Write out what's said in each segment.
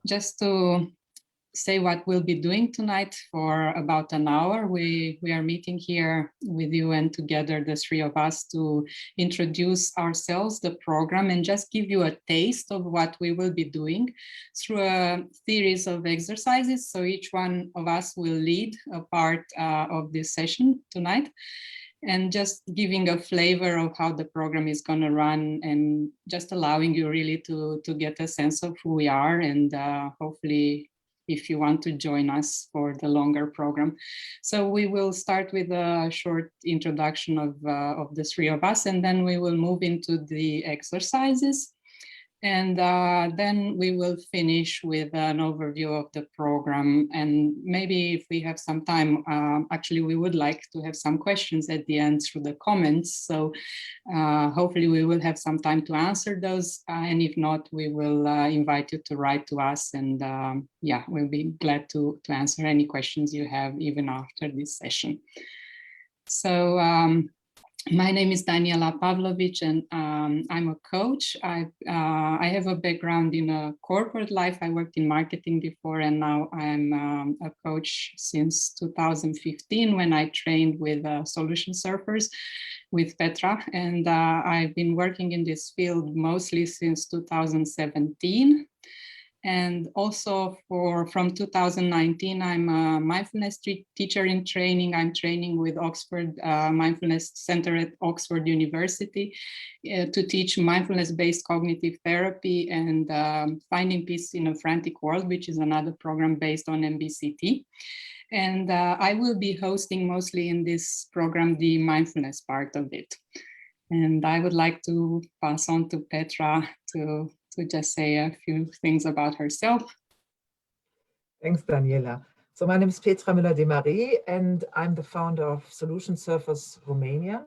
just to say what we'll be doing tonight for about an hour. We are meeting here with you and together, the three of us, to introduce ourselves, the program, and just give you a taste of what we will be doing through a series of exercises. So each one of us will lead a part of this session tonight, and just giving a flavor of how the program is going to run, and just allowing you really to get a sense of who we are, and hopefully if you want to join us for the longer program. So we will start with a short introduction of the three of us, and then we will move into the exercises. And then we will finish with an overview of the program. And maybe if we have some time, actually, we would like to have some questions at the end through the comments. So hopefully we will have some time to answer those. And if not, we will invite you to write to us. And yeah, we'll be glad to answer any questions you have even after this session. So my name is Daniela Pavlovici, and I'm a coach. I have a background in a corporate life. I worked in marketing before, and now I'm a coach since 2015, when I trained with Solution Surfers with Petra. And I've been working in this field mostly since 2017. And also from 2019, I'm a mindfulness teacher in training. I'm training with Oxford Mindfulness Center at Oxford University to teach mindfulness-based cognitive therapy and Finding Peace in a Frantic World, which is another program based on MBCT. And I will be hosting mostly in this program the mindfulness part of it. And I would like to pass on to Petra to just say a few things about herself. Thanks, Daniela. So my name is Petra Demary, and I'm the founder of Solution Surfers Romania.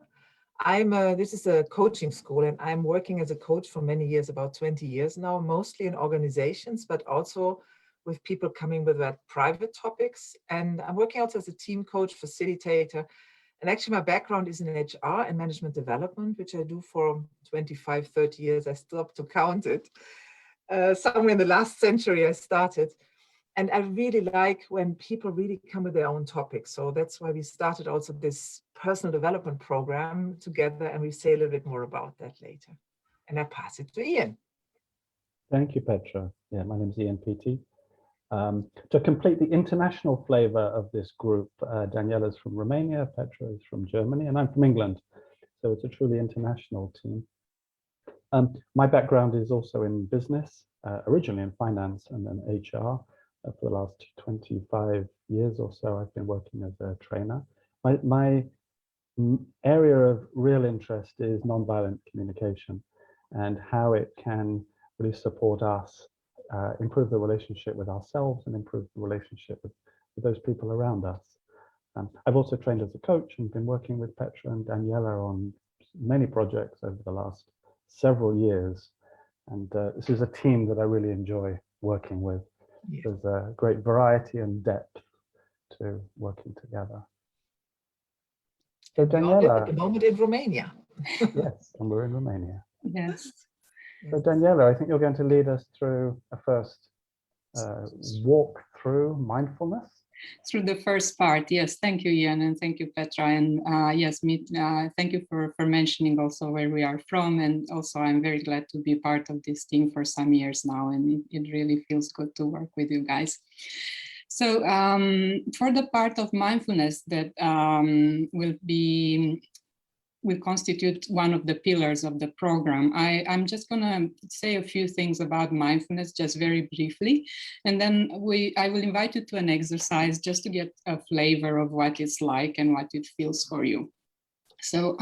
This is a coaching school, and I'm working as a coach for many years, about 20 years now, mostly in organizations, but also with people coming with that private topics. And I'm working also as a team coach, facilitator. And actually my background is in HR and management development, which I do for 25, 30 years. I stopped to count it. Somewhere in the last century I started. And I really like when people really come with their own topics. So that's why we started also this personal development program together, and we say a little bit more about that later. And I pass it to Ian. Thank you, Petra. Yeah, my name is Ian Peatey. To complete the international flavor of this group, Daniela's from Romania, Petra is from Germany, and I'm from England. So it's a truly international team. My background is also in business, originally in finance and then HR. For the last 25 years or so, I've been working as a trainer. My area of real interest is nonviolent communication and how it can really support us improve the relationship with ourselves and improve the relationship with those people around us. I've also trained as a coach and been working with Petra and Daniela on many projects over the last several years. And this is a team that I really enjoy working with. Yeah. There's a great variety and depth to working together. So Daniela, at the moment in Romania. Yes, and we're in Romania. Yes. So Daniela, I think you're going to lead us through a first walk through mindfulness. Through the first part, yes. Thank you, Ian, and thank you, Petra. And yes, thank you for mentioning also where we are from. And also, I'm very glad to be part of this team for some years now, and it really feels good to work with you guys. So for the part of mindfulness that will constitute one of the pillars of the program, I'm just going to say a few things about mindfulness just very briefly, and then I will invite you to an exercise just to get a flavor of what it's like and what it feels for you. So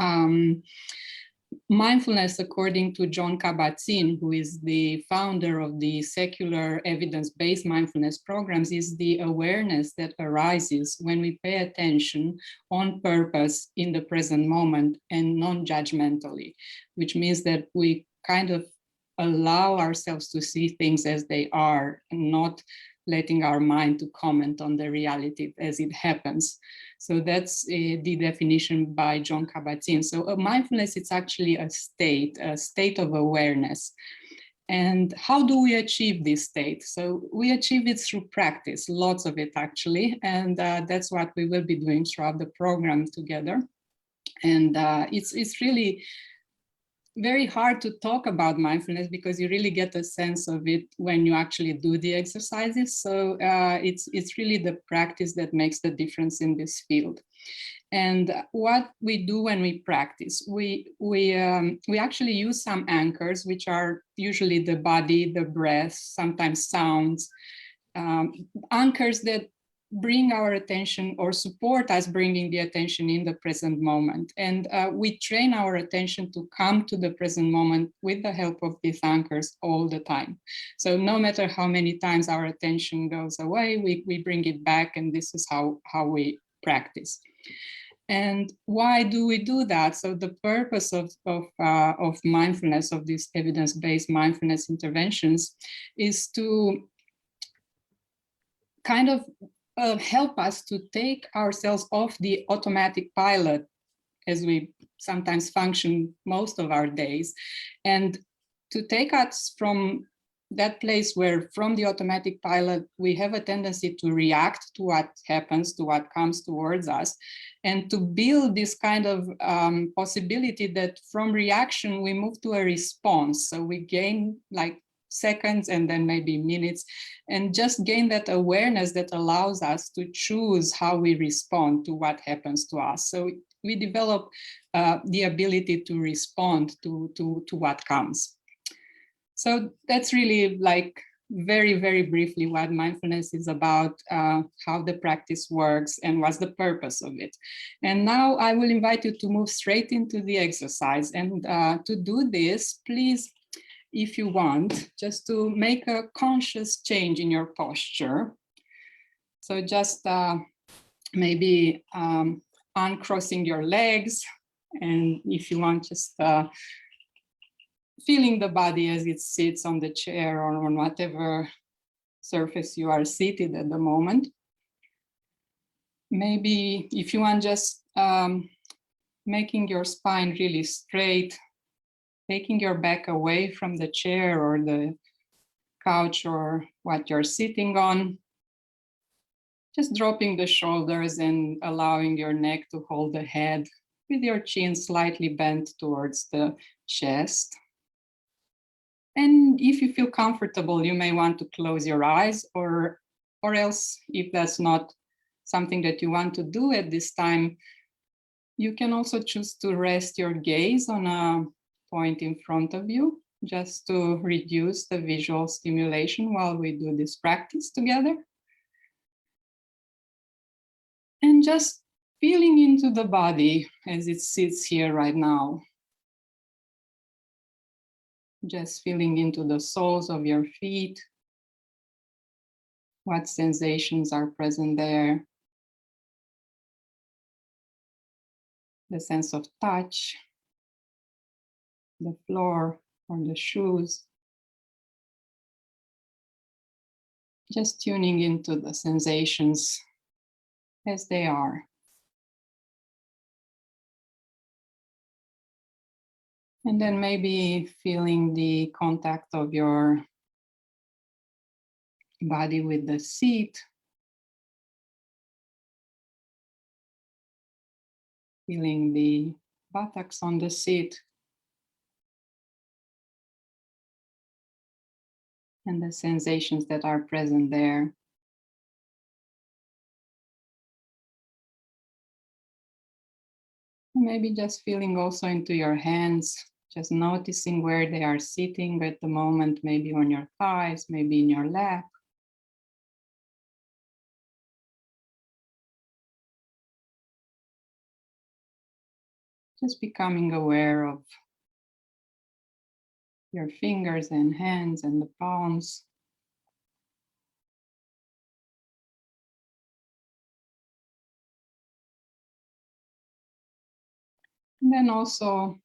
mindfulness, according to Jon Kabat-Zinn, who is the founder of the secular evidence-based mindfulness programs, is the awareness that arises when we pay attention on purpose in the present moment and non-judgmentally, which means that we kind of allow ourselves to see things as they are and not letting our mind to comment on the reality as it happens. So that's the definition by Jon Kabat-Zinn. So mindfulness, it's actually a state of awareness. And how do we achieve this state? So we achieve it through practice, lots of it actually, and that's what we will be doing throughout the program together. And it's really very hard to talk about mindfulness because you really get a sense of it when you actually do the exercises. So it's really the practice that makes the difference in this field. And what we do when we practice, we actually use some anchors, which are usually the body, the breath, sometimes sounds, anchors that bring our attention or support us bringing the attention in the present moment. And we train our attention to come to the present moment with the help of these anchors all the time. So no matter how many times our attention goes away, we bring it back, and this is how we practice. And why do we do that? So the purpose of mindfulness, of these evidence-based mindfulness interventions, is to kind of help us to take ourselves off the automatic pilot as we sometimes function most of our days, and to take us from that place where from the automatic pilot, we have a tendency to react to what happens, to what comes towards us, and to build this kind of possibility that from reaction, we move to a response. So we gain like seconds and then maybe minutes, and just gain that awareness that allows us to choose how we respond to what happens to us. So we develop the ability to respond to what comes. So that's really like very, very briefly what mindfulness is about, how the practice works and what's the purpose of it. And now I will invite you to move straight into the exercise. And to do this, please, if you want, just to make a conscious change in your posture. So just maybe uncrossing your legs, and if you want, just feeling the body as it sits on the chair or on whatever surface you are seated at the moment. Maybe if you want, just making your spine really straight, taking your back away from the chair or the couch or what you're sitting on. Just dropping the shoulders and allowing your neck to hold the head with your chin slightly bent towards the chest. And if you feel comfortable, you may want to close your eyes, or else if that's not something that you want to do at this time, you can also choose to rest your gaze on a point in front of you, just to reduce the visual stimulation while we do this practice together. And just feeling into the body as it sits here right now. Just feeling into the soles of your feet, what sensations are present there. The sense of touch, the floor or the shoes. Just tuning into the sensations as they are. And then maybe feeling the contact of your body with the seat. Feeling the buttocks on the seat. And the sensations that are present there. Maybe just feeling also into your hands, just noticing where they are sitting at the moment, maybe on your thighs, maybe in your lap. Just becoming aware of your fingers and hands and the palms. And then also,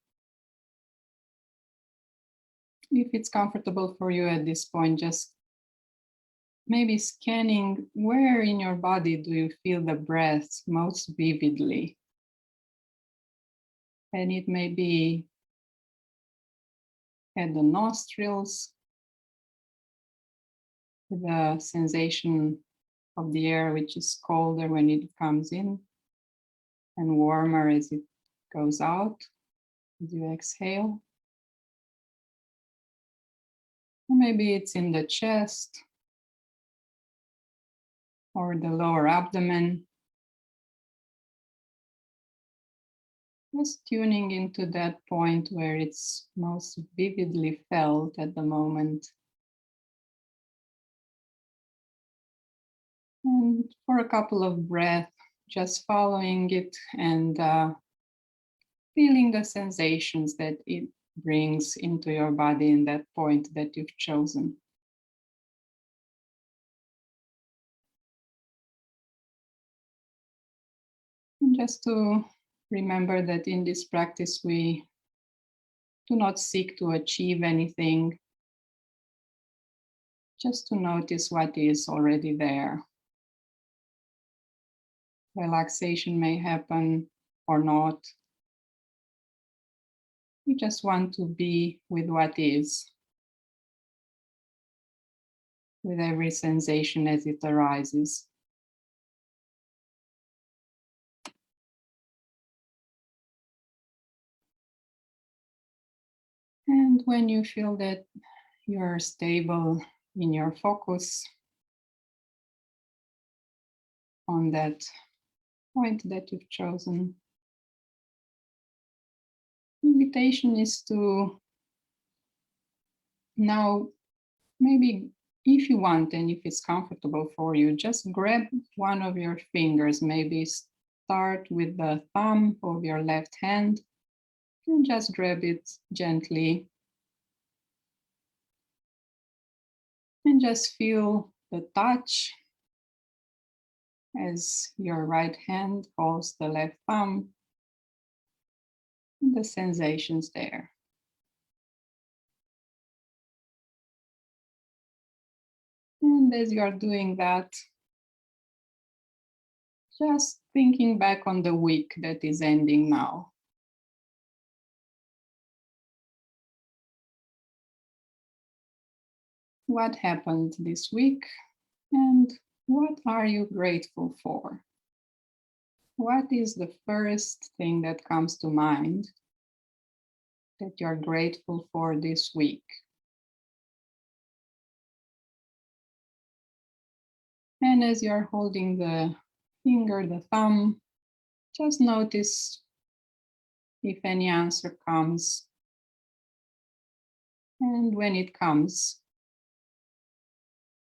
if it's comfortable for you at this point, just maybe scanning where in your body do you feel the breath most vividly. And it may be at the nostrils, the sensation of the air, which is colder when it comes in and warmer as it goes out, as you exhale. Or maybe it's in the chest or the lower abdomen. Just tuning into that point where it's most vividly felt at the moment. And for a couple of breaths, just following it and feeling the sensations that it brings into your body in that point that you've chosen. And just to remember that in this practice, we do not seek to achieve anything, just to notice what is already there. Relaxation may happen or not. We just want to be with what is, with every sensation as it arises. And when you feel that you're stable in your focus on that point that you've chosen, the invitation is to now, maybe if you want and if it's comfortable for you, just grab one of your fingers, maybe start with the thumb of your left hand and just grab it gently. And just feel the touch as your right hand holds the left thumb, and the sensations there. And as you are doing that, just thinking back on the week that is ending now. What happened this week, and what are you grateful for? What is the first thing that comes to mind that you're grateful for this week? And as you're holding the finger, the thumb, just notice if any answer comes. And when it comes,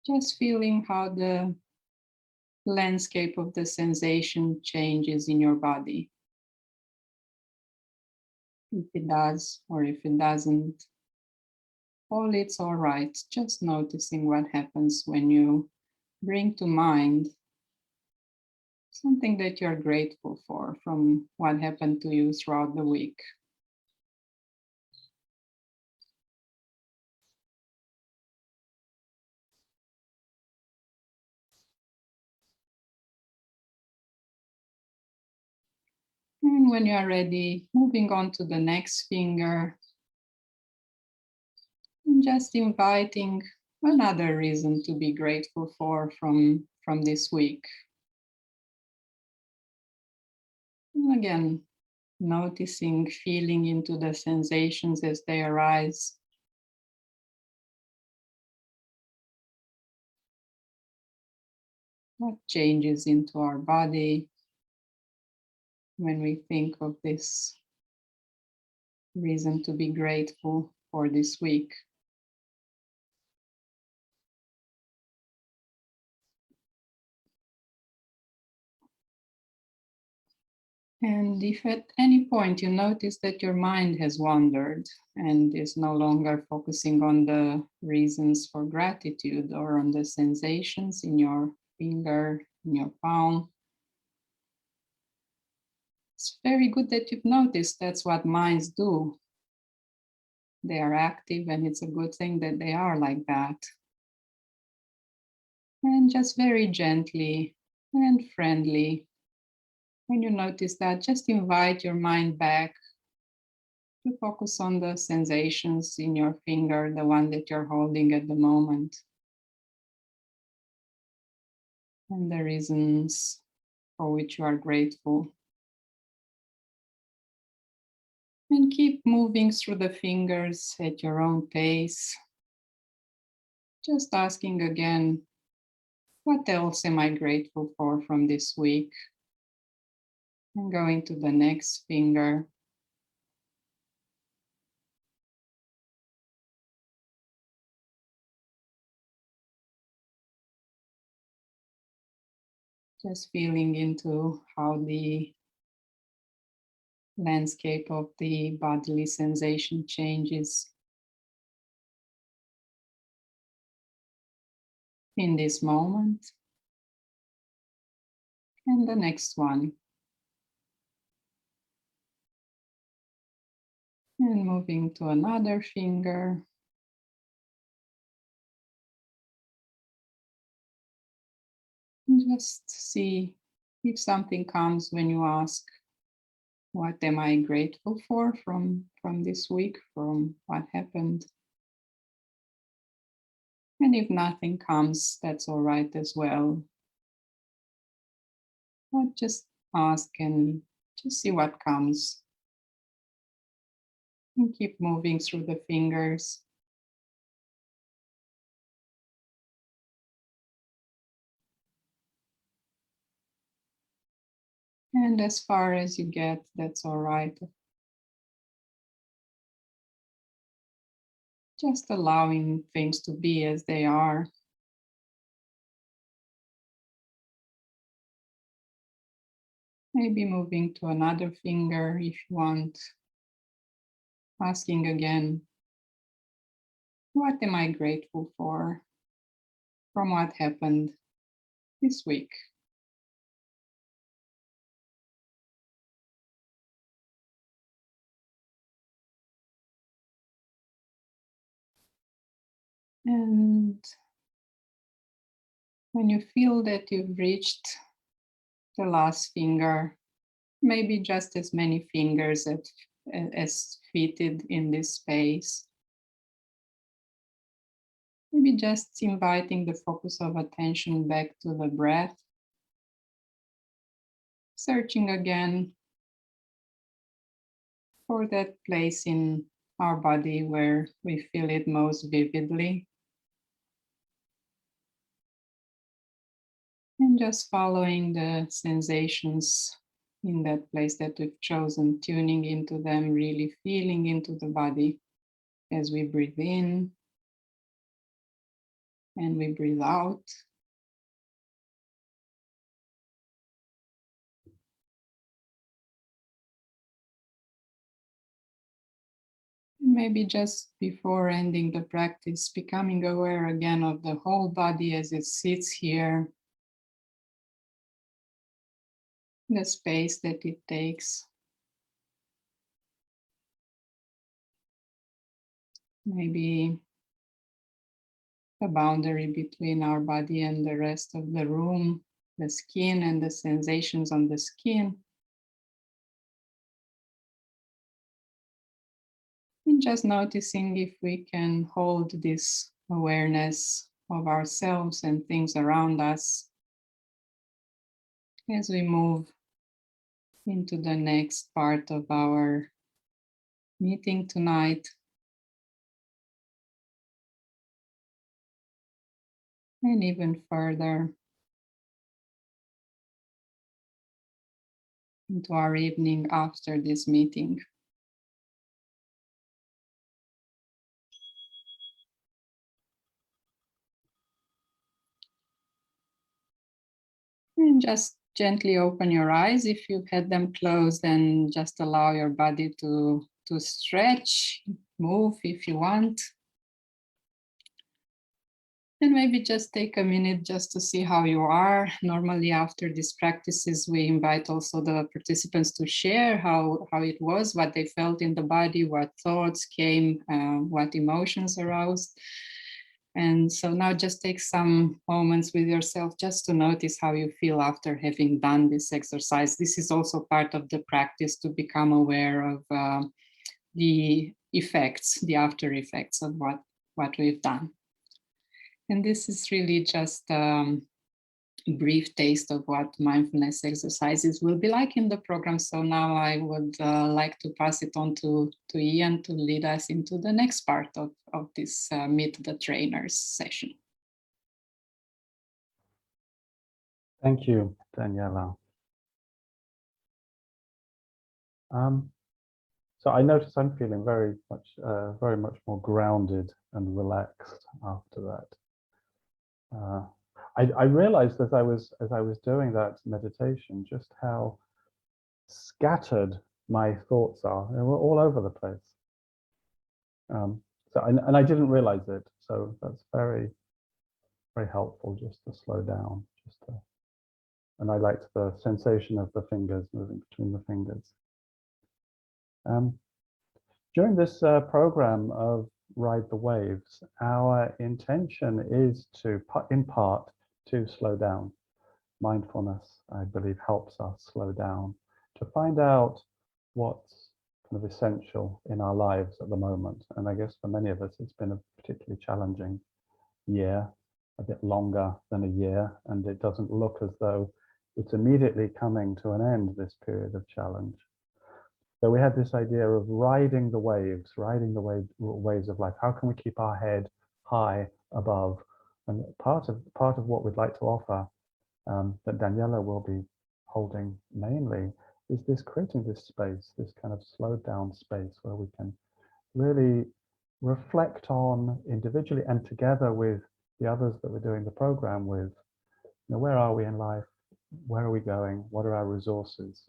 just feeling how the landscape of the sensation changes in your body. If it does or if it doesn't, it's all right. Just noticing what happens when you bring to mind something that you're grateful for from what happened to you throughout the week. And when you are ready, moving on to the next finger, and just inviting another reason to be grateful for from this week. And again, noticing, feeling into the sensations as they arise. What changes into our body when we think of this reason to be grateful for this week? And if at any point you notice that your mind has wandered and is no longer focusing on the reasons for gratitude or on the sensations in your finger, in your palm, it's very good that you've noticed that's what minds do. They are active, and it's a good thing that they are like that. And just very gently and friendly, when you notice that, just invite your mind back to focus on the sensations in your finger, the one that you're holding at the moment. and the reasons for which you are grateful. And keep moving through the fingers at your own pace. Just asking again, what else am I grateful for from this week? And going to the next finger. Just feeling into how the landscape of the bodily sensation changes in this moment. And the next one. And moving to another finger. And just see if something comes when you ask, what am I grateful for from this week, from what happened? And if nothing comes, that's all right as well. But just ask and just see what comes. And keep moving through the fingers. And as far as you get, that's all right. Just allowing things to be as they are. Maybe moving to another finger if you want. Asking again, what am I grateful for from what happened this week? And when you feel that you've reached the last finger, maybe just as many fingers as fitted in this space, maybe just inviting the focus of attention back to the breath, searching again for that place in our body where we feel it most vividly. And just following the sensations in that place that we've chosen, tuning into them, really feeling into the body as we breathe in and we breathe out. Maybe just before ending the practice, becoming aware again of the whole body as it sits here, the space that it takes. Maybe the boundary between our body and the rest of the room, the skin and the sensations on the skin. And just noticing if we can hold this awareness of ourselves and things around us as we move into the next part of our meeting tonight. And even further into our evening after this meeting. And just gently open your eyes if you've had them closed, and just allow your body to stretch, move if you want. And maybe just take a minute just to see how you are. Normally after these practices, we invite also the participants to share how it was, what they felt in the body, what thoughts came, what emotions aroused. And so now just take some moments with yourself just to notice how you feel after having done this exercise. This is also part of the practice to become aware of the effects, the after effects of what we've done. And this is really just brief taste of what mindfulness exercises will be like in the program. So now I would like to pass it on to Ian to lead us into the next part of this Meet the Trainers session. Thank you, Daniela. So I notice I'm feeling very much more grounded and relaxed after that. I realized as I was doing that meditation just how scattered my thoughts are. They were all over the place. And I didn't realize it. So that's very, very helpful just to slow down. And I liked the sensation of the fingers moving between the fingers. During this program of Ride the Waves, our intention is to, in part, to slow down. Mindfulness, I believe, helps us slow down to find out what's kind of essential in our lives at the moment. And I guess for many of us, it's been a particularly challenging year, a bit longer than a year, and it doesn't look as though it's immediately coming to an end, this period of challenge. So we had this idea of riding the waves of life. How can we keep our head high above? And part of what we'd like to offer, that Daniela will be holding mainly, is this creating this space, this kind of slowed down space where we can really reflect on individually and together with the others that we're doing the program with, where are we in life? Where are we going? What are our resources?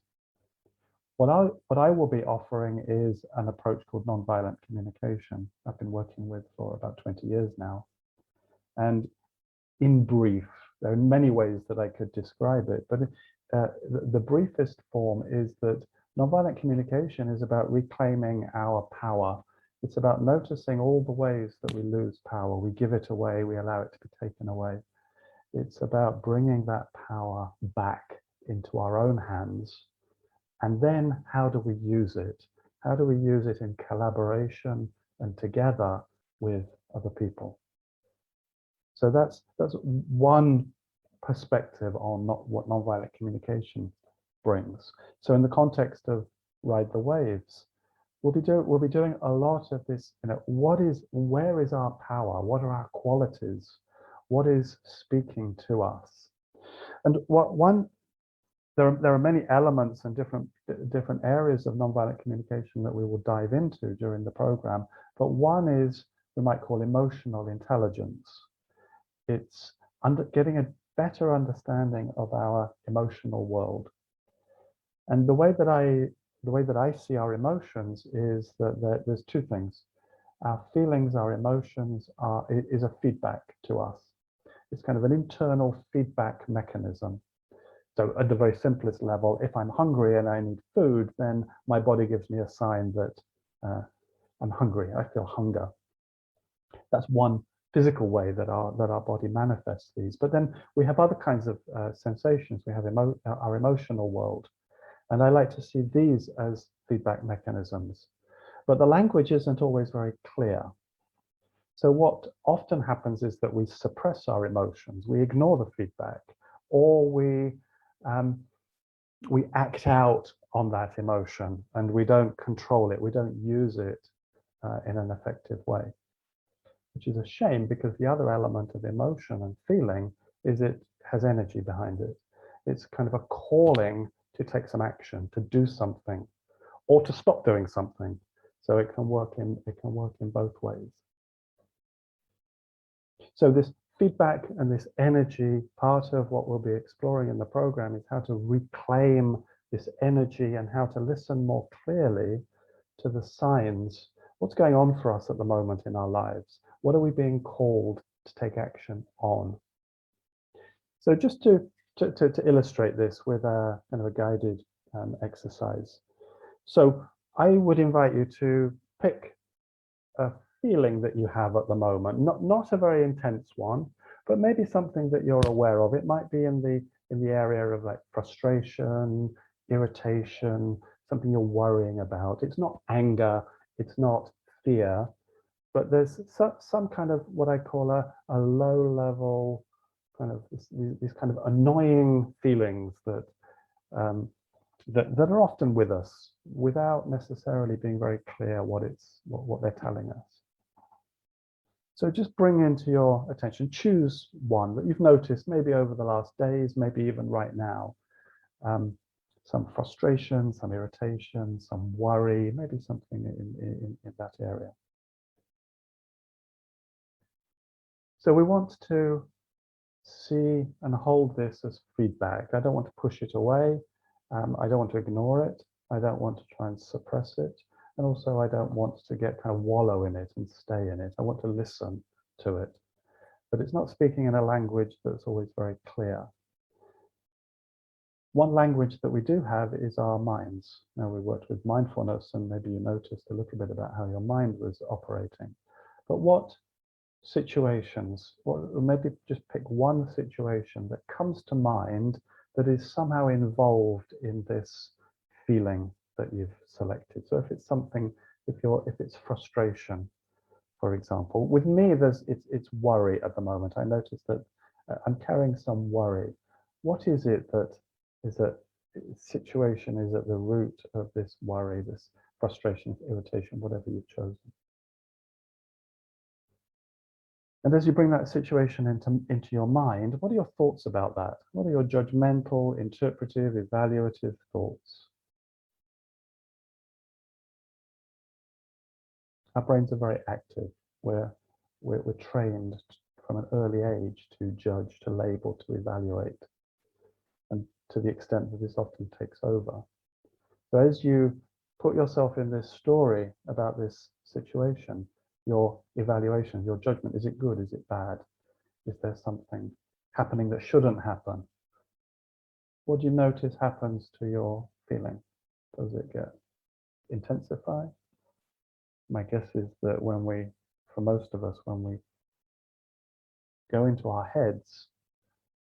What I will be offering is an approach called nonviolent communication. I've been working with for about 20 years now. And in brief, there are many ways that I could describe it, but the briefest form is that nonviolent communication is about reclaiming our power. It's about noticing all the ways that we lose power. We give it away, we allow it to be taken away. It's about bringing that power back into our own hands. And then how do we use it? How do we use it in collaboration and together with other people? So that's one perspective on what nonviolent communication brings. So in the context of Ride the Waves, we'll be doing a lot of this, where is our power? What are our qualities? What is speaking to us? And there are many elements and different areas of nonviolent communication that we will dive into during the program, but one is we might call emotional intelligence. It's getting a better understanding of our emotional world. And the way that I see our emotions is that there's two things. Our feelings, our emotions is a feedback to us. It's kind of an internal feedback mechanism. So at the very simplest level, if I'm hungry and I need food, then my body gives me a sign that I'm hungry, I feel hunger. That's one physical way that our body manifests these. But then we have other kinds of sensations. We have our emotional world. And I like to see these as feedback mechanisms. But the language isn't always very clear. So what often happens is that we suppress our emotions, we ignore the feedback, or we act out on that emotion and we don't control it, we don't use it in an effective way, which is a shame because the other element of emotion and feeling is it has energy behind it. It's kind of a calling to take some action, to do something, or to stop doing something. So it can work in both ways. So this feedback and this energy, part of what we'll be exploring in the program is how to reclaim this energy and how to listen more clearly to the signs. What's going on for us at the moment in our lives? What are we being called to take action on? So just to illustrate this with a kind of a guided exercise. So I would invite you to pick a feeling that you have at the moment, not a very intense one, but maybe something that you're aware of. It might be in the area of like frustration, irritation, something you're worrying about. It's not anger, it's not fear, but there's some kind of what I call a low level kind of these kind of annoying feelings that that are often with us without necessarily being very clear what they're telling us. So just bring into your attention, choose one that you've noticed maybe over the last days, maybe even right now. Some frustration, some irritation, some worry, maybe something in that area. So we want to see and hold this as feedback. I don't want to push it away. I don't want to ignore it. I don't want to try and suppress it. And also I don't want to get kind of wallow in it and stay in it. I want to listen to it. But it's not speaking in a language that's always very clear. One language that we do have is our minds. Now, we worked with mindfulness, and maybe you noticed a little bit about how your mind was operating. But what situations, or maybe just pick one situation that comes to mind that is somehow involved in this feeling that you've selected. So if it's something, if it's frustration, for example, with me, it's worry at the moment. I noticed that I'm carrying some worry. What is it that is a situation is at the root of this worry, this frustration, irritation, whatever you've chosen? And as you bring that situation into your mind, what are your thoughts about that? What are your judgmental, interpretive, evaluative thoughts? Our brains are very active. We're trained from an early age to judge, to label, to evaluate. And to the extent that this often takes over. So as you put yourself in this story about this situation, your evaluation, your judgment, is it good? Is it bad? Is there something happening that shouldn't happen? What do you notice happens to your feeling? Does it get intensify? My guess is that for most of us, when we go into our heads,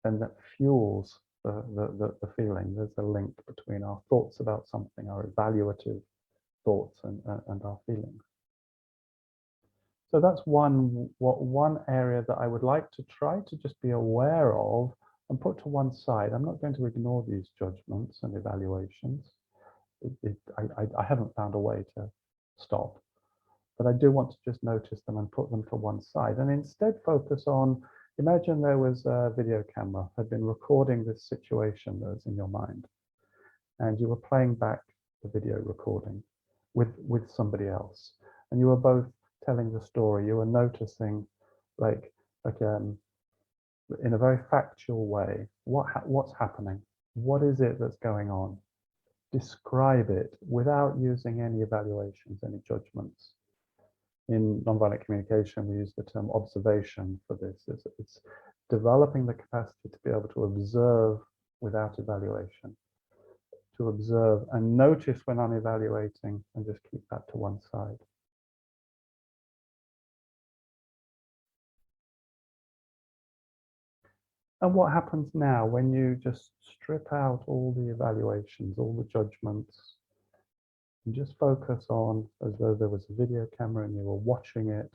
then that fuels the feeling. There's a link between our thoughts about something, our evaluative thoughts, and our feelings. So that's one area that I would like to try to just be aware of and put to one side. I'm not going to ignore these judgments and evaluations. I haven't found a way to stop, but I do want to just notice them and put them to one side, and instead focus on, imagine there was a video camera had been recording this situation that was in your mind, and you were playing back the video recording with somebody else, and you were both telling the story. You were noticing, like in a very factual way, what's happening, what is it that's going on. Describe it without using any evaluations, any judgments. In nonviolent communication, we use the term observation for this. It's developing the capacity to be able to observe without evaluation, to observe and notice when I'm evaluating and just keep that to one side. And what happens now when you just strip out all the evaluations, all the judgments, and just focus on, as though there was a video camera and you were watching it,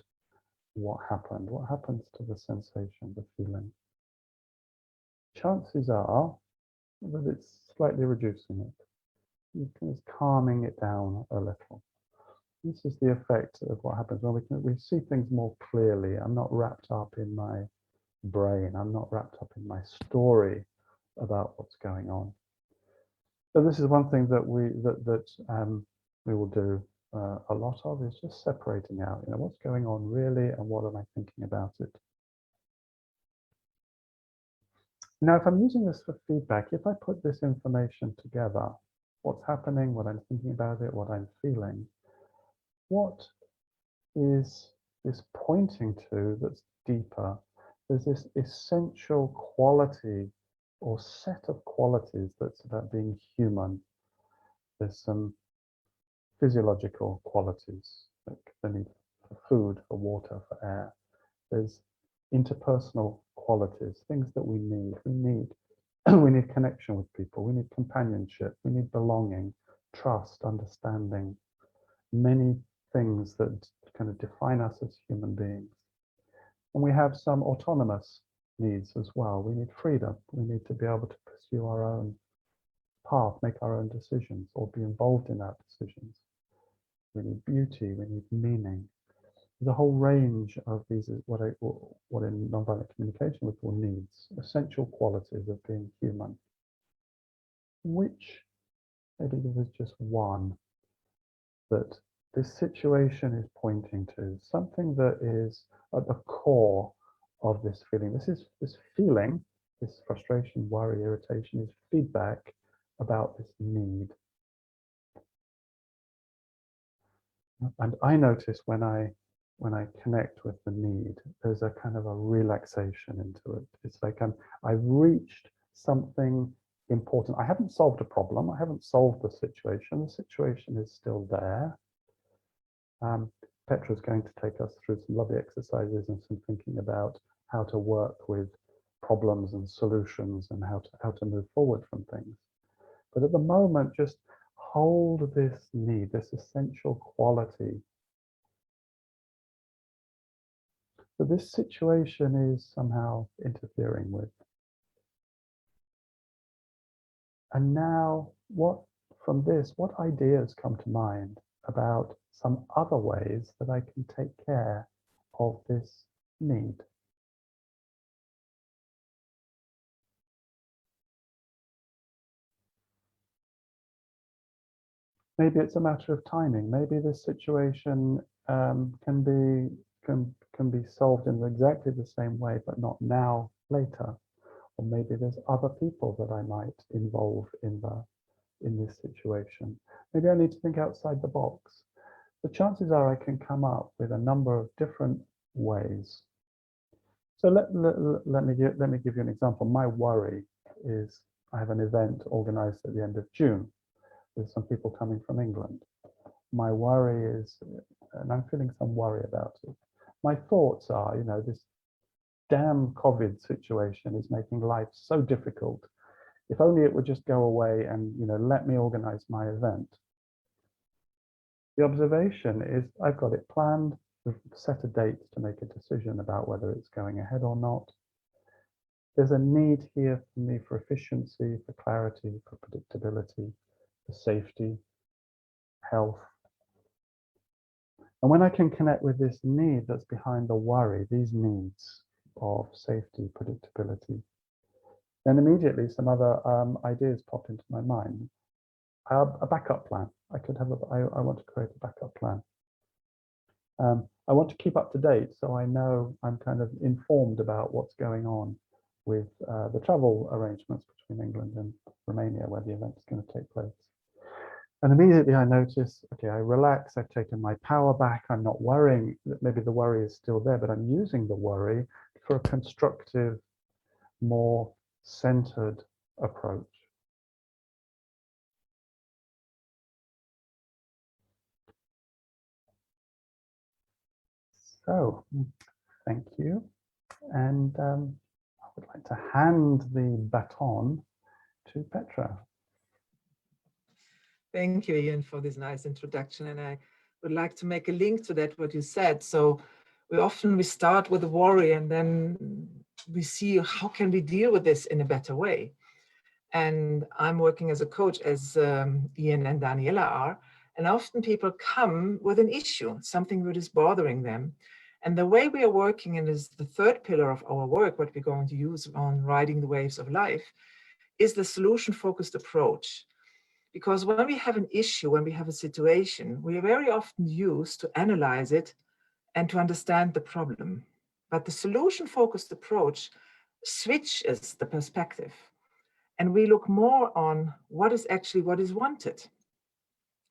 what happened? What happens to the sensation, the feeling? Chances are that it's slightly reducing it. It's calming it down a little. This is the effect of what happens when we see things more clearly. I'm not wrapped up in my brain. I'm not wrapped up in my story about what's going on. So this is one thing that we will do a lot of, is just separating out, what's going on really and what am I thinking about it. Now, if I'm using this for feedback, if I put this information together, what's happening, what I'm thinking about it, what I'm feeling, what is this pointing to that's deeper? There's this essential quality or set of qualities that's about being human. There's some physiological qualities, like the need for food, for water, for air. There's interpersonal qualities, things that we need. We need connection with people. We need companionship. We need belonging, trust, understanding. Many things that kind of define us as human beings. And we have some autonomous needs as well. We need freedom. We need to be able to pursue our own path, make our own decisions, or be involved in our decisions. We need beauty. We need meaning. There's a whole range of these, what in nonviolent communication we call needs, essential qualities of being human, which maybe there was just one that this situation is pointing to, something that is at the core of this feeling. This feeling, this frustration, worry, irritation is feedback about this need. And I notice when I connect with the need, there's a kind of a relaxation into it. It's like I've reached something important. I haven't solved a problem. I haven't solved the situation. The situation is still there. Petra is going to take us through some lovely exercises and some thinking about how to work with problems and solutions and how to move forward from things. But at the moment, just hold this need, this essential quality that this situation is somehow interfering with. And now, what ideas come to mind about some other ways that I can take care of this need? Maybe it's a matter of timing. Maybe this situation can be solved in exactly the same way, but not now, later. Or maybe there's other people that I might involve in this situation. Maybe I need to think outside the box. The chances are I can come up with a number of different ways. So let me give you an example. My worry is I have an event organized at the end of June with some people coming from England. My worry is, and I'm feeling some worry about it. My thoughts are, this damn COVID situation is making life so difficult. If only it would just go away and, let me organize my event. The observation is I've got it planned. We've set a date to make a decision about whether it's going ahead or not. There's a need here for me for efficiency, for clarity, for predictability, for safety, health. And when I can connect with this need that's behind the worry, these needs of safety, predictability, then immediately some other ideas pop into my mind. A backup plan. I want to create a backup plan. I want to keep up to date, so I know I'm kind of informed about what's going on with the travel arrangements between England and Romania, where the event is going to take place. And immediately I notice, okay, I relax, I've taken my power back, I'm not worrying, maybe the worry is still there, but I'm using the worry for a constructive, more centered approach. So, thank you. And I would like to hand the baton to Petra. Thank you, Ian, for this nice introduction. And I would like to make a link to that, what you said. So we start with a worry and then we see how can we deal with this in a better way. And I'm working as a coach, as Ian and Daniela are. And often people come with an issue, something that is bothering them. And the way we are working, and is the third pillar of our work, what we're going to use on riding the waves of life, is the solution-focused approach. Because when we have an issue, when we have a situation, we are very often used to analyze it and to understand the problem. But the solution-focused approach switches the perspective. And we look more on what is wanted.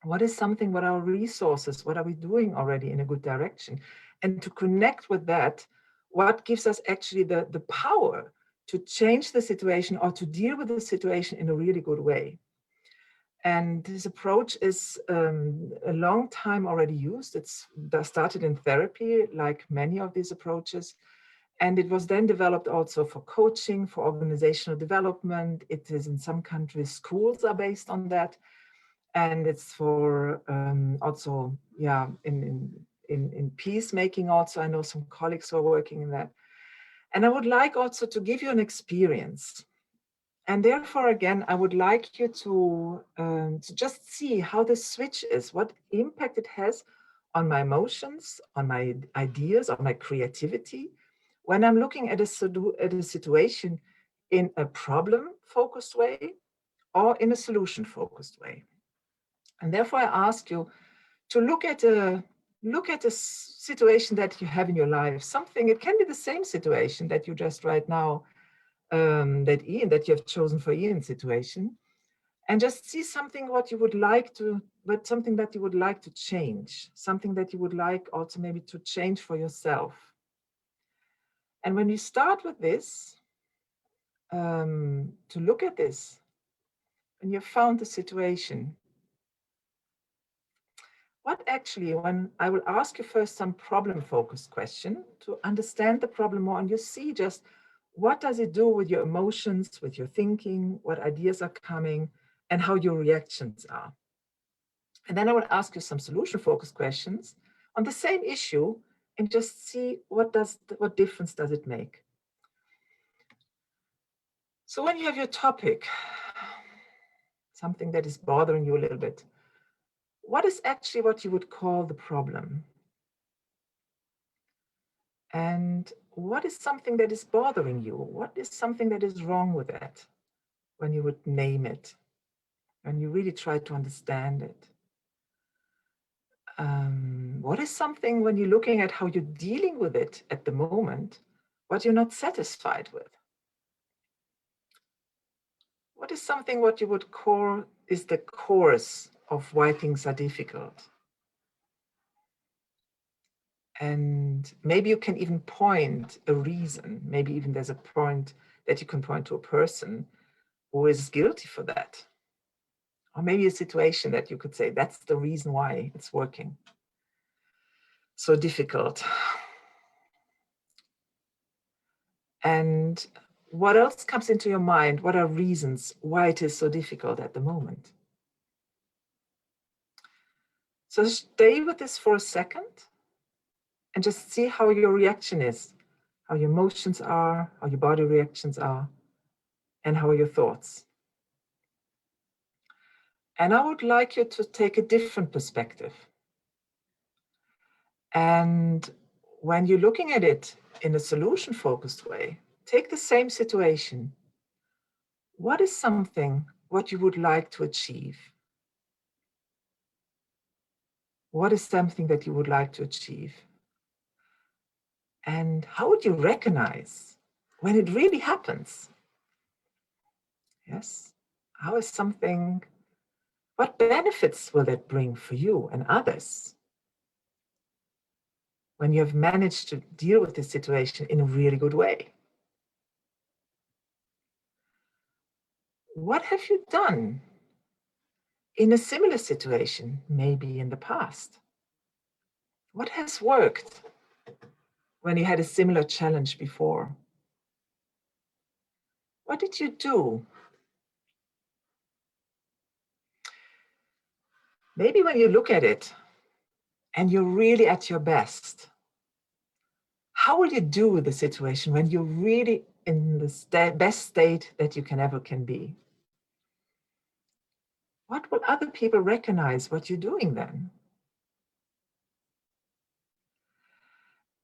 What is something, what are our resources? What are we doing already in a good direction? And to connect with that, what gives us actually the power to change the situation or to deal with the situation in a really good way. And this approach is a long time already used. It's started in therapy, like many of these approaches. And it was then developed also for coaching, for organizational development. It is in some countries, schools are based on that. And it's for also, in peacemaking also. I know some colleagues who are working in that. And I would like also to give you an experience. And therefore, again, I would like you to just see how this switch is, what impact it has on my emotions, on my ideas, on my creativity, when I'm looking at a situation in a problem-focused way or in a solution-focused way. And therefore, I ask you to look at a situation that you have in your life, something, it can be the same situation that you just right now, that you have chosen for Ian's situation, and just see something what you would like to, but something that you would like to change, something that you would like also maybe to change for yourself. And when you start with this, to look at this, and you've found the situation, what actually, when I will ask you first some problem-focused question to understand the problem more, and you see just what does it do with your emotions, with your thinking, what ideas are coming, and how your reactions are. And then I will ask you some solution-focused questions on the same issue and just see what difference does it make. So when you have your topic, something that is bothering you a little bit, what is actually what you would call the problem? And what is something that is bothering you? What is something that is wrong with that when you would name it, when you really try to understand it? What is something when you're looking at how you're dealing with it at the moment, what you're not satisfied with? What is something what you would call is the cause of why things are difficult? And maybe you can even point a reason. Maybe even there's a point that you can point to a person who is guilty for that. Or maybe a situation that you could say, that's the reason why it's working so difficult. And what else comes into your mind? What are reasons why it is so difficult at the moment? So stay with this for a second and just see how your reaction is, how your emotions are, how your body reactions are, and how are your thoughts. And I would like you to take a different perspective. And when you're looking at it in a solution-focused way, take the same situation. What is something what you would like to achieve? What is something that you would like to achieve? And how would you recognize when it really happens? Yes. How is something, what benefits will that bring for you and others when you have managed to deal with this situation in a really good way? What have you done in a similar situation, maybe in the past? What has worked when you had a similar challenge before? What did you do? Maybe when you look at it and you're really at your best, how will you do with the situation when you're really in the best state that you ever can be? What will other people recognize what you're doing then?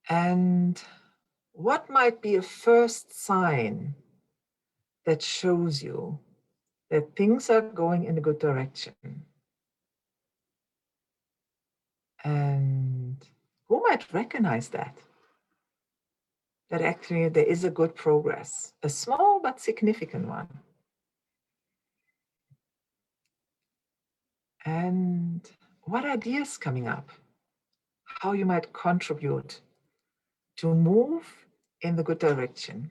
And what might be a first sign that shows you that things are going in a good direction? And who might recognize that? That actually there is a good progress, a small but significant one. And what ideas coming up? How you might contribute to move in the good direction.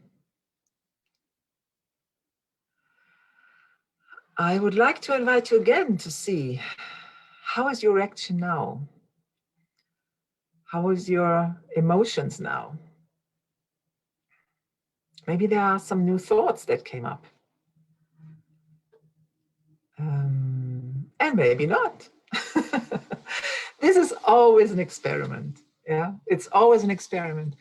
I would like to invite you again to see how is your reaction now? How is your emotions now? Maybe there are some new thoughts that came up. And maybe not. This is always an experiment. Yeah, it's always an experiment.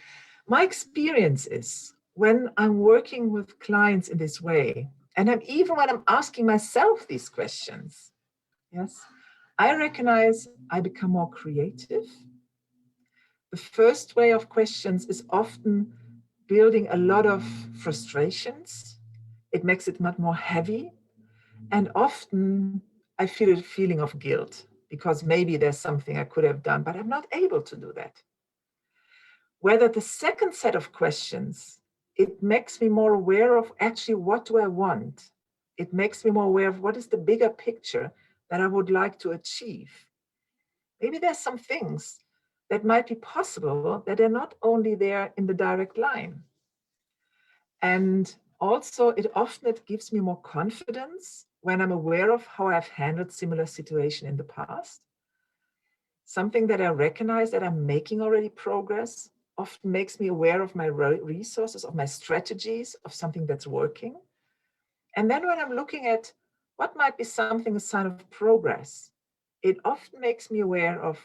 My experience is when I'm working with clients in this way, and even when I'm asking myself these questions, yes, I recognize I become more creative. The first way of questions is often building a lot of frustrations. It makes it much more heavy. And often I feel a feeling of guilt because maybe there's something I could have done, but I'm not able to do that. Whether the second set of questions, it makes me more aware of actually what do I want? It makes me more aware of what is the bigger picture that I would like to achieve. Maybe there's some things that might be possible that are not only there in the direct line. And also it gives me more confidence when I'm aware of how I've handled similar situation in the past. Something that I recognize that I'm making already progress often makes me aware of my resources, of my strategies, of something that's working. And then when I'm looking at what might be something, a sign of progress, it often makes me aware of,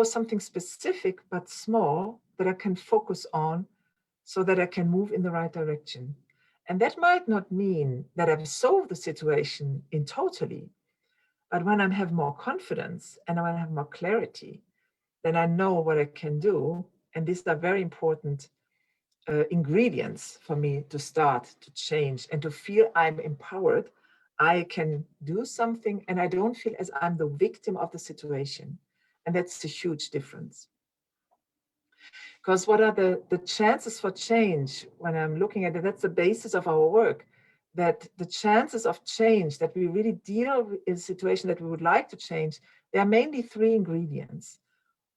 something specific but small that I can focus on so that I can move in the right direction. And that might not mean that I've solved the situation in totally, but when I have more confidence and when I have more clarity, then I know what I can do. And these are very important ingredients for me to start to change and to feel I'm empowered. I can do something and I don't feel as I'm the victim of the situation. And that's a huge difference. Because what are the chances for change when I'm looking at it? That's the basis of our work, that the chances of change, that we really deal with a situation that we would like to change, there are mainly three ingredients.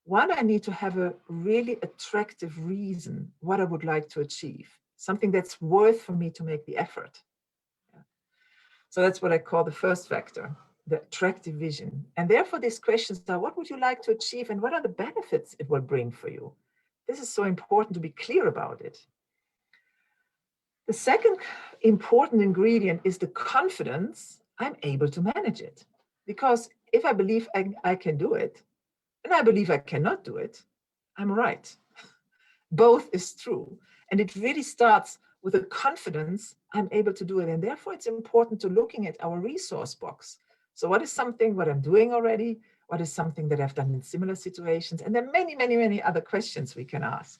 One, I need to have a really attractive reason what I would like to achieve, something that's worth for me to make the effort. Yeah. So that's what I call the first factor, the attractive vision. And therefore these questions are, what would you like to achieve and what are the benefits it will bring for you? This is so important to be clear about it. The second important ingredient is the confidence I'm able to manage it. Because if I believe I can do it, and I believe I cannot do it, I'm right. Both is true. And it really starts with a confidence I'm able to do it. And therefore it's important to looking at our resource box. So what is something what I'm doing already? What is something that I've done in similar situations? And there are many, many, many other questions we can ask.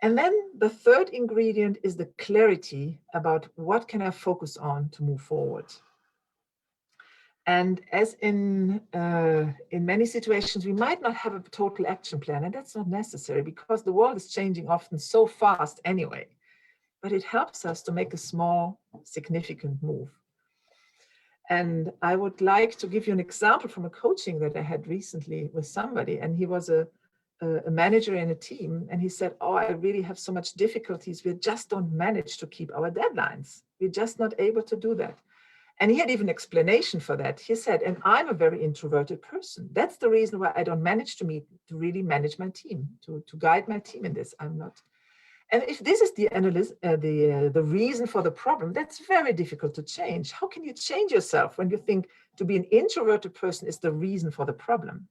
And then the third ingredient is the clarity about what can I focus on to move forward. And as in many situations, we might not have a total action plan, and that's not necessary because the world is changing often so fast anyway. But it helps us to make a small, significant move. And I would like to give you an example from a coaching that I had recently with somebody, and he was a manager in a team, and he said, I really have so much difficulties. We just don't manage to keep our deadlines. We're just not able to do that. And he had even explanation for that. He said, and I'm a very introverted person. That's the reason why I don't manage to really manage my team, to guide my team in this. I'm not. And if this is the reason for the problem, that's very difficult to change. How can you change yourself when you think to be an introverted person is the reason for the problem?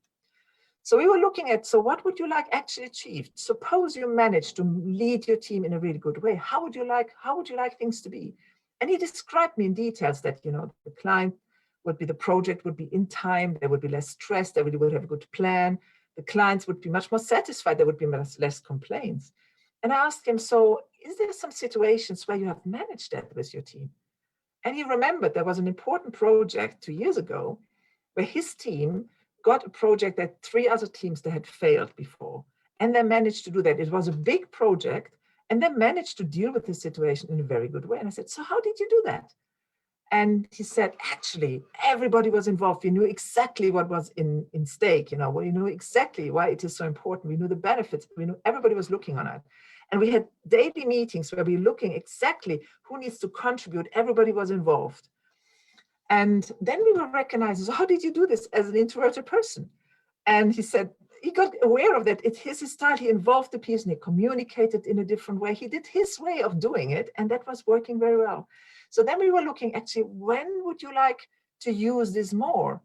So we were looking at, so what would you like actually achieved? Suppose you managed to lead your team in a really good way. How would you like things to be? And he described me in details that, the client the project would be in time, there would be less stress, they would have a good plan, the clients would be much more satisfied, there would be less complaints. And I asked him, so is there some situations where you have managed that with your team? And he remembered there was an important project 2 years ago where his team got a project that 3 other teams that had failed before. And they managed to do that. It was a big project and they managed to deal with the situation in a very good way. And I said, so how did you do that? And he said, actually, everybody was involved. We knew exactly what was in stake. We knew exactly why it is so important. We knew the benefits. We knew everybody was looking on it. And we had daily meetings where we were looking exactly who needs to contribute. Everybody was involved. And then we were recognizing, so how did you do this as an introverted person? And he said, he got aware of that. It's his style. He involved the person. He communicated in a different way. He did his way of doing it. And that was working very well. So then we were looking, actually, when would you like to use this more?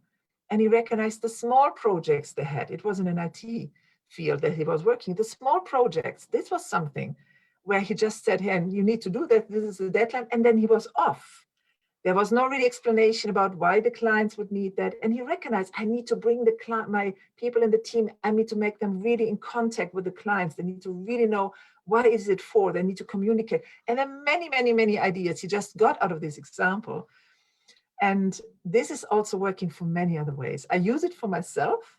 And he recognized the small projects they had. It was in an IT field that he was working. The small projects, this was something where he just said, hey, you need to do that, this is the deadline, and then he was off. There was no really explanation about why the clients would need that. And he recognized, I need to bring my people in the team, I need to make them really in contact with the clients. They need to really know what is it for, they need to communicate. And then many, many, many ideas he just got out of this example. And this is also working for many other ways. I use it for myself,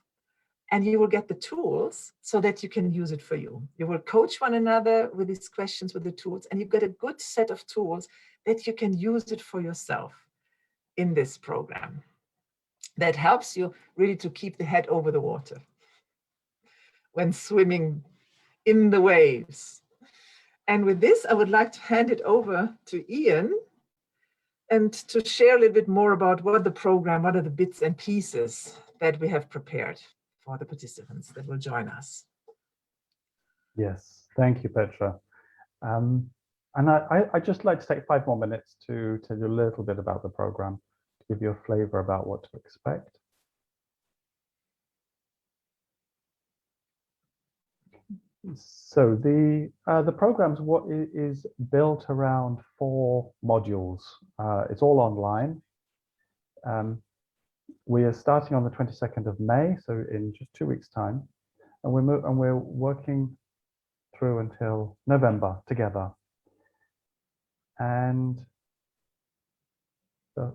and you will get the tools so that you can use it for you. You will coach one another with these questions, with the tools, and you've got a good set of tools that you can use it for yourself in this program. That helps you really to keep the head over the water when swimming in the waves. And with this, I would like to hand it over to Ian and to share a little bit more about what the program, what are the bits and pieces that we have prepared for the participants that will join us. Yes, thank you, Petra. And I'd just like to take 5 more minutes to tell you a little bit about the program, to give you a flavor about what to expect. So the program's is built around 4 modules. It's all online. We are starting on the 22nd of May, so in just 2 weeks' time, and we're working through until November together. And the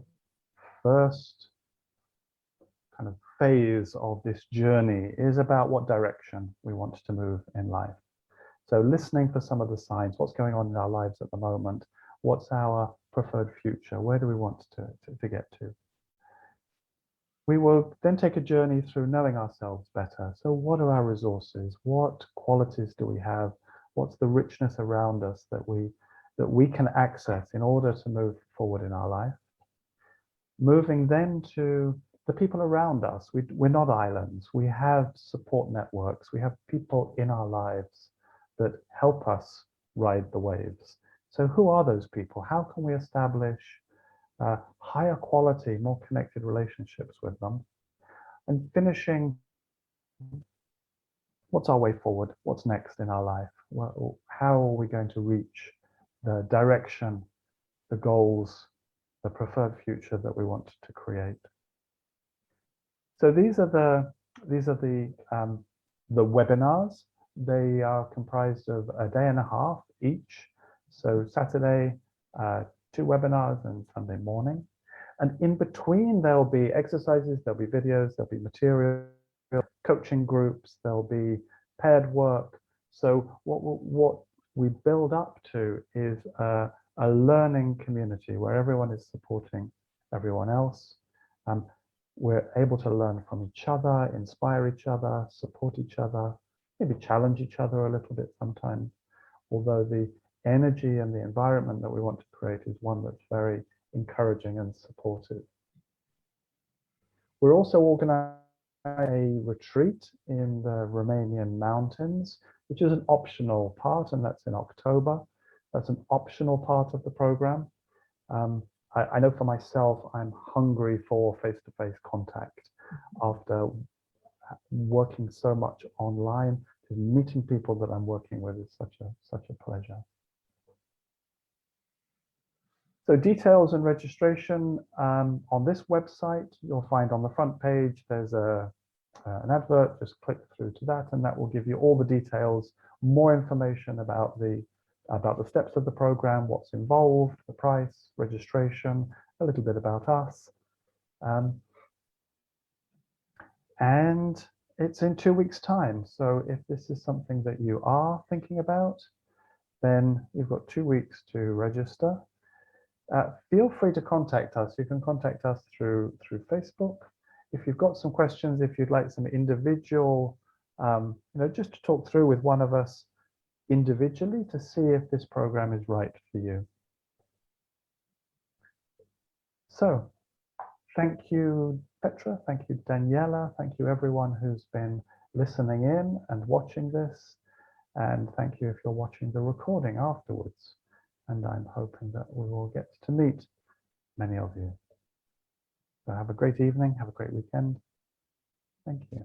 first kind of phase of this journey is about what direction we want to move in life. So listening for some of the signs, what's going on in our lives at the moment, what's our preferred future, where do we want to get to? We will then take a journey through knowing ourselves better. So what are our resources? What qualities do we have? What's the richness around us that we can access in order to move forward in our life? Moving then to the people around us. We're not islands. We have support networks. We have people in our lives that help us ride the waves. So who are those people? How can we establish higher quality, more connected relationships with them? And finishing, what's our way forward? What's next in our life? How are we going to reach the direction, the goals, the preferred future that we want to create? So these are the webinars. They are comprised of a day and a half each. So Saturday, 2 webinars, and Sunday morning. And in between, there'll be exercises, there'll be videos, there'll be material, coaching groups, there'll be paired work. So what we build up to is a learning community where everyone is supporting everyone else. We're able to learn from each other, inspire each other, support each other, maybe challenge each other a little bit sometimes, although the energy and the environment that we want to create is one that's very encouraging and supportive. We're also organizing a retreat in the Romanian mountains, which is an optional part, and that's in October. That's an optional part of the program. I know for myself, I'm hungry for face-to-face contact after working so much online. Meeting people that I'm working with is such a pleasure. So details and registration on this website, you'll find on the front page, there's an advert. Just click through to that, and that will give you all the details, more information about the steps of the program, what's involved, the price, registration, a little bit about us. And it's in 2 weeks' time. So if this is something that you are thinking about, then you've got 2 weeks to register. Feel free to contact us. You can contact us through Facebook. If you've got some questions, if you'd like some individual, just to talk through with one of us individually to see if this program is right for you. So thank you, Petra. Thank you, Daniela. Thank you, everyone who's been listening in and watching this. And thank you if you're watching the recording afterwards. And I'm hoping that we will get to meet many of you. So have a great evening. Have a great weekend. Thank you.